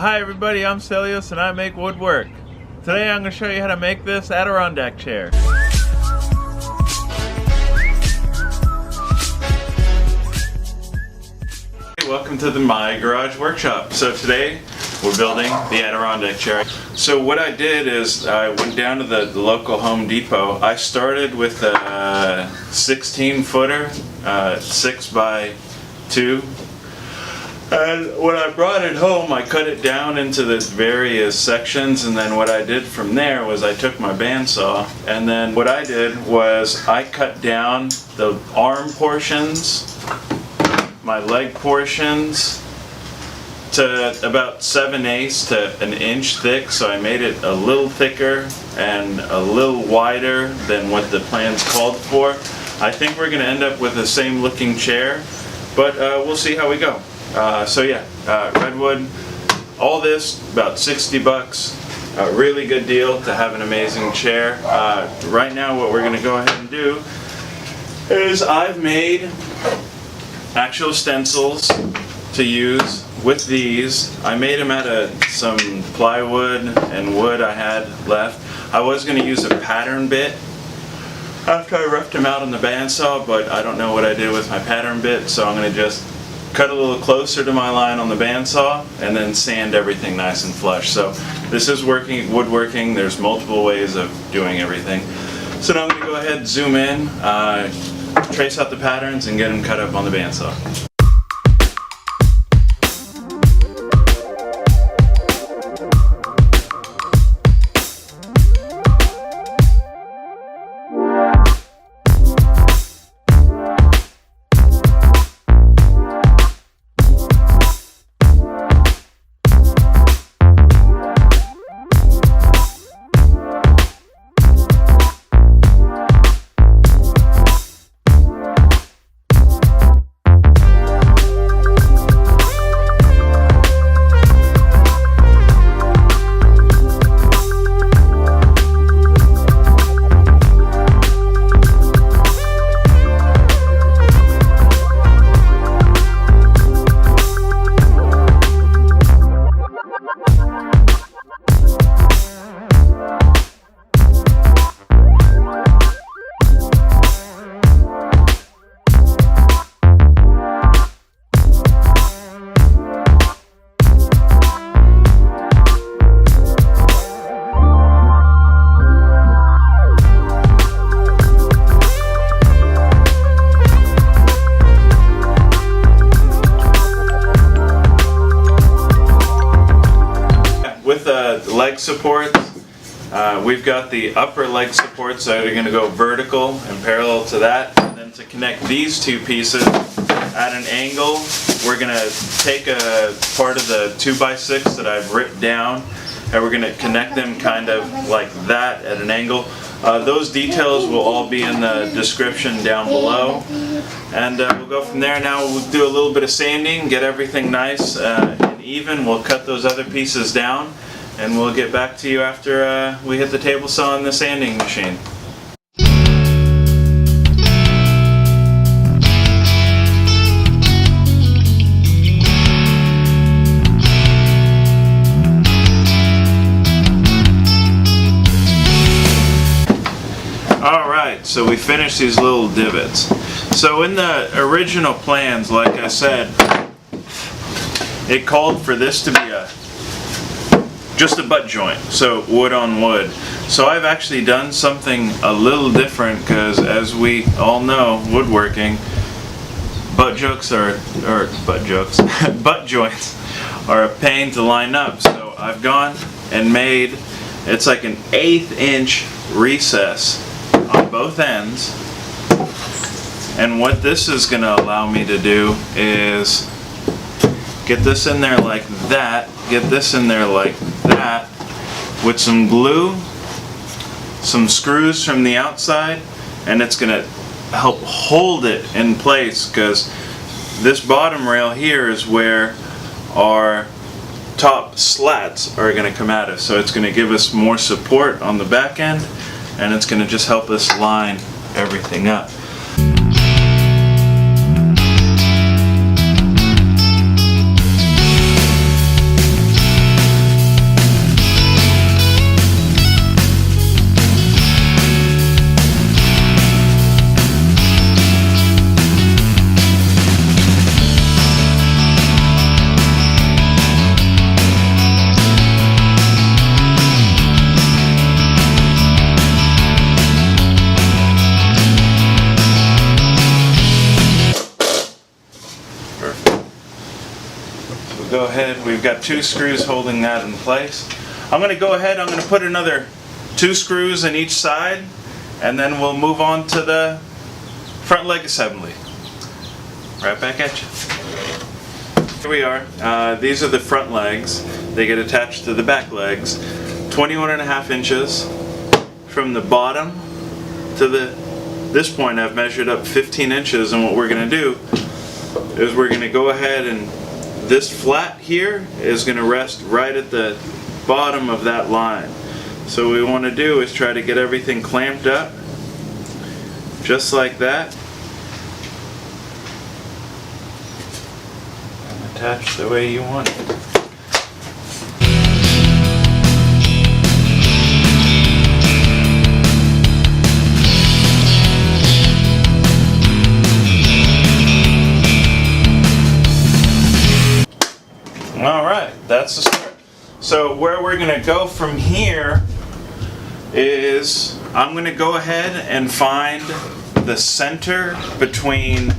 Hi everybody, I'm Stelios and I make woodwork. Today I'm going to show you how to make this Adirondack chair. Welcome to my garage workshop. So today we're building the Adirondack chair. So what I did is I went down to the local Home Depot. I started with a 16-footer, 6x2. And when I brought it home, I cut it down into the various sections, and then what I did from there was I took my bandsaw, and then what I did was I cut down the arm portions, my leg portions, to about 7/8 to an inch thick, so I made it a little thicker and a little wider than what the plans called for. I think we're going to end up with the same looking chair, but we'll see how we go. Redwood, all this about 60 bucks, a really good deal to have an amazing chair. Right now what we're going to go ahead and do is I've made actual stencils to use with these. I made them out of some plywood and wood I had left. I was going to use a pattern bit after I roughed them out on the bandsaw, but I don't know what I did with my pattern bit, so I'm going to just cut a little closer to my line on the bandsaw and then sand everything nice and flush. So this is woodworking. There's multiple ways of doing everything. So now I'm going to go ahead and zoom in, trace out the patterns and get them cut up on the bandsaw. Leg supports, we've got the upper leg supports that are going to go vertical and parallel to that, and then to connect these two pieces at an angle, we're going to take a part of the 2x6 that I've ripped down and we're going to connect them kind of like that at an angle. Those details will all be in the description down below, and we'll go from there. Now we'll do a little bit of sanding, get everything nice and even. We'll cut those other pieces down and we'll get back to you after we hit the table saw and the sanding machine. Alright, so we finished these little divots. So in the original plans, like I said, it called for this to be just a butt joint, so wood on wood. So I've actually done something a little different because, as we all know, woodworking, butt joints are a pain to line up. So I've gone and made, it's like an 1/8 inch recess on both ends, and what this is going to allow me to do is get this in there like that, get this in there like that, with some glue, some screws from the outside, and it's going to help hold it in place, because this bottom rail here is where our top slats are going to come at us. So it's going to give us more support on the back end, and it's going to just help us line everything up. We've got 2 screws holding that in place. I'm going to go ahead, I'm going to put another 2 screws in each side, and then we'll move on to the front leg assembly. Right back at you. Here we are. These are the front legs. They get attached to the back legs. 21.5 inches from the bottom to this point. I've measured up 15 inches, and what we're going to do is we're going to go ahead, and this flat here is going to rest right at the bottom of that line. So what we want to do is try to get everything clamped up just like that and attached the way you want it. Alright, that's the start. So where we're going to go from here is I'm going to go ahead and find the center between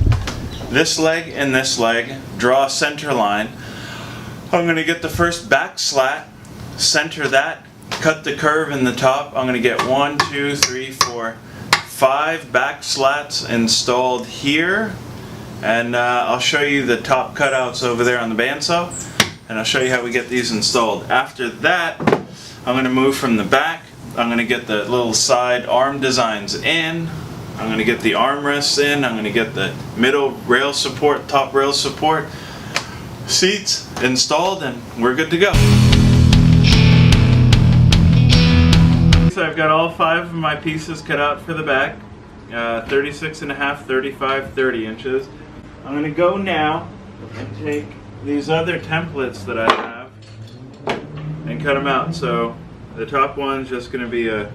this leg and this leg, draw a center line. I'm going to get the first back slat, center that, cut the curve in the top. I'm going to get 1, 2, 3, 4, 5 back slats installed here, and I'll show you the top cutouts over there on the bandsaw, and I'll show you how we get these installed. After that, I'm going to move from the back. I'm going to get the little side arm designs in. I'm going to get the armrests in. I'm going to get the middle rail support, top rail support, seats installed, and we're good to go. So I've got all 5 of my pieces cut out for the back, 36.5, 35, 30 inches. I'm going to go now and take these other templates that I have and cut them out. So the top one's just going to be a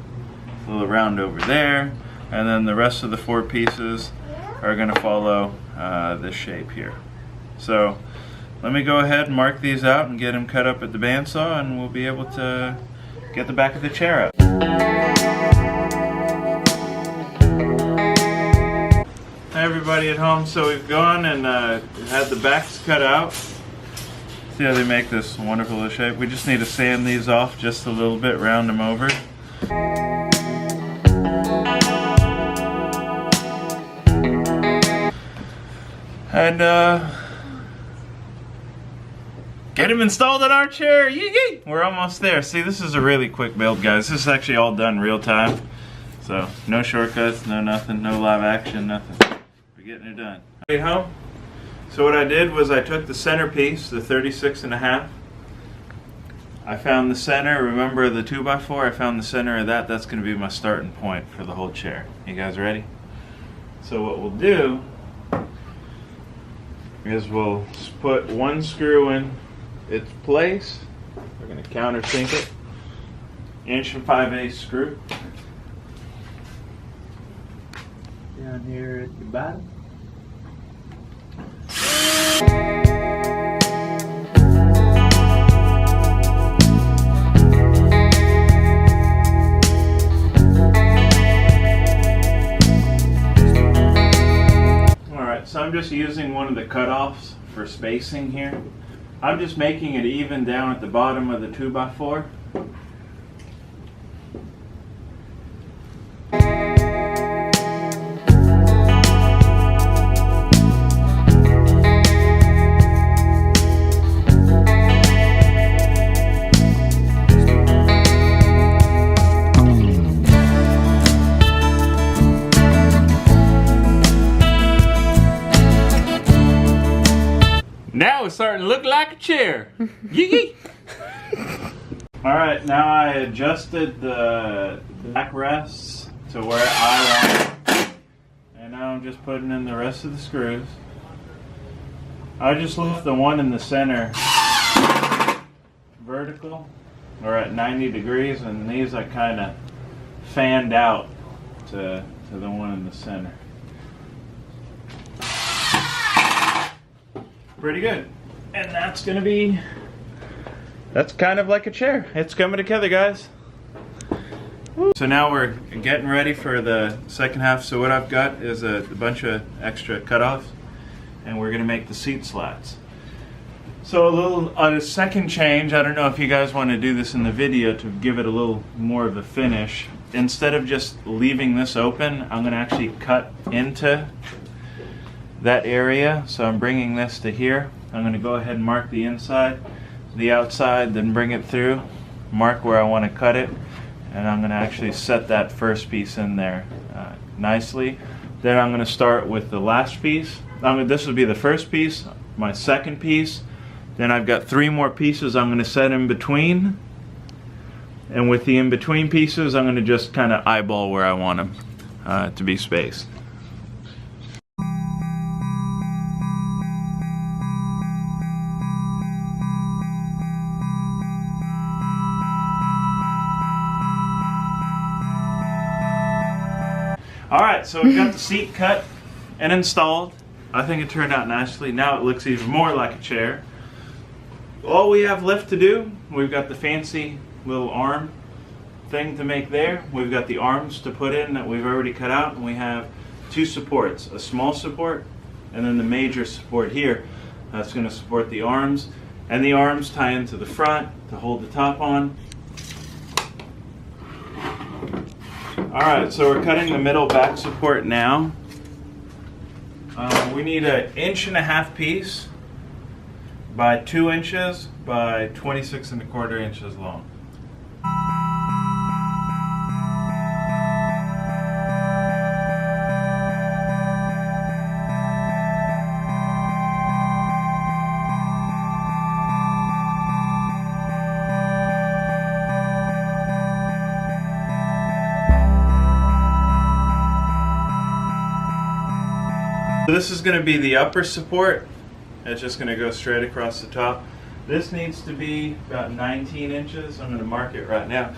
little round over there, and then the rest of the 4 pieces are going to follow this shape here. So let me go ahead and mark these out and get them cut up at the bandsaw, and we'll be able to get the back of the chair out. Hi everybody at home. So we've gone and had the backs cut out. See how they make this wonderful shape? We just need to sand these off just a little bit, round them over. And get them installed in our chair. Yee-yee! We're almost there. See, this is a really quick build, guys. This is actually all done real time. So no shortcuts, no nothing, no live action, nothing. We're getting it done. Hey, home. So what I did was I took the centerpiece, the 36.5. I found the center, remember the 2x4? I found the center of that. That's going to be my starting point for the whole chair. You guys ready? So what we'll do is we'll put 1 screw in its place. We're going to countersink it. 1 5/8 screw. Down here at the bottom. So I'm just using one of the cutoffs for spacing here. I'm just making it even down at the bottom of the 2x4. Now it's starting to look like a chair. Yee! Alright, now I adjusted the backrests to where I want it. And now I'm just putting in the rest of the screws. I just left the one in the center vertical, or at 90 degrees, and these I kind of fanned out to the one in the center. Pretty good. And that's gonna be, that's kind of like a chair. It's coming together, guys. Woo. So now we're getting ready for the second half. So what I've got is a bunch of extra cutoffs, and we're gonna make the seat slats. So a second change, I don't know if you guys want to do this in the video to give it a little more of a finish. Instead of just leaving this open, I'm going to actually cut into that area. So I'm bringing this to here. I'm going to go ahead and mark the inside, the outside, then bring it through, mark where I want to cut it, and I'm going to actually set that first piece in there nicely. Then I'm going to start with the last piece. This will be the first piece, my second piece. Then I've got 3 more pieces I'm going to set in between. And with the in-between pieces, I'm going to just kind of eyeball where I want them to be spaced. Alright, so we've got the seat cut and installed. I think it turned out nicely. Now it looks even more like a chair. All we have left to do, we've got the fancy little arm thing to make there. We've got the arms to put in that we've already cut out, and we have 2 supports, a small support and then the major support here. That's going to support the arms, and the arms tie into the front to hold the top on. Alright, so we're cutting the middle back support now. We need an 1.5 inch piece by 2 inches by 26.25 inches long. So this is going to be the upper support. It's just going to go straight across the top. This needs to be about 19 inches. I'm going to mark it right now.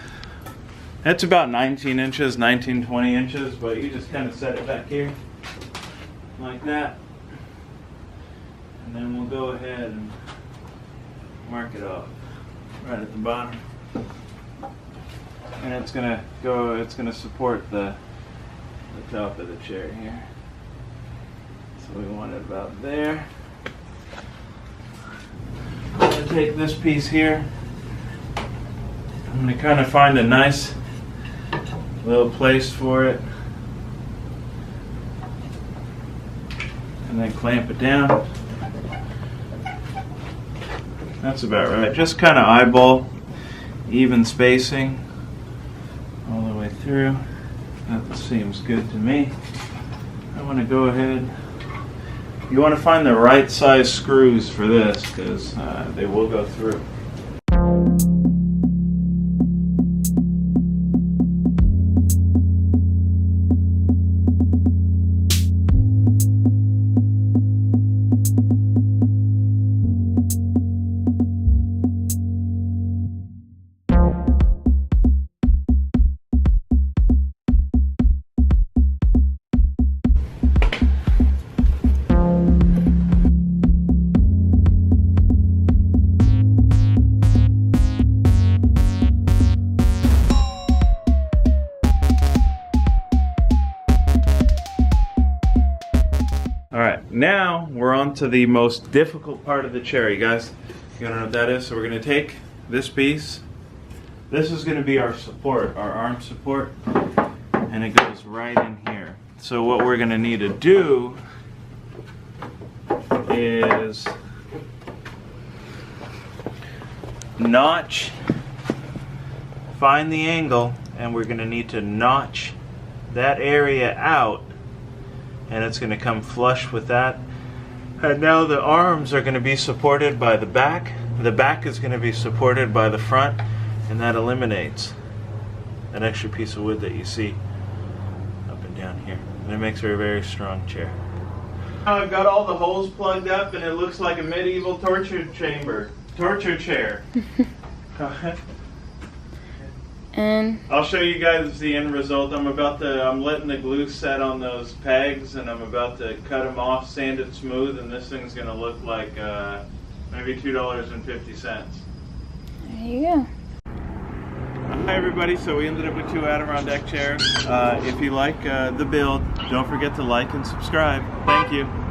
That's about 19 inches, 19, 20 inches, but you just kind of set it back here like that. And then we'll go ahead and mark it off right at the bottom. And it's going to support the top of the chair here. So we want it about there. I'm going to take this piece here. I'm going to kind of find a nice little place for it. And then clamp it down. That's about right. Just kind of eyeball, even spacing all the way through. That seems good to me. I want to go ahead. You want to find the right size screws for this because they will go through. Alright, now we're on to the most difficult part of the chair. You guys, you don't know what that is? So we're going to take this piece. This is going to be our support, our arm support, and it goes right in here. So what we're going to need to do is notch, find the angle, and we're going to need to notch that area out. And it's going to come flush with that. And now the arms are going to be supported by the back. The back is going to be supported by the front, and that eliminates that extra piece of wood that you see up and down here. And it makes her a very strong chair. Now I've got all the holes plugged up, and it looks like a medieval torture chair. And I'll show you guys the end result. I'm letting the glue set on those pegs, and I'm about to cut them off, sand it smooth, and this thing's going to look like maybe $2.50. there you go. Hi everybody, so we ended up with 2 Adirondack chairs. If you like the build, don't forget to like and subscribe. Thank you.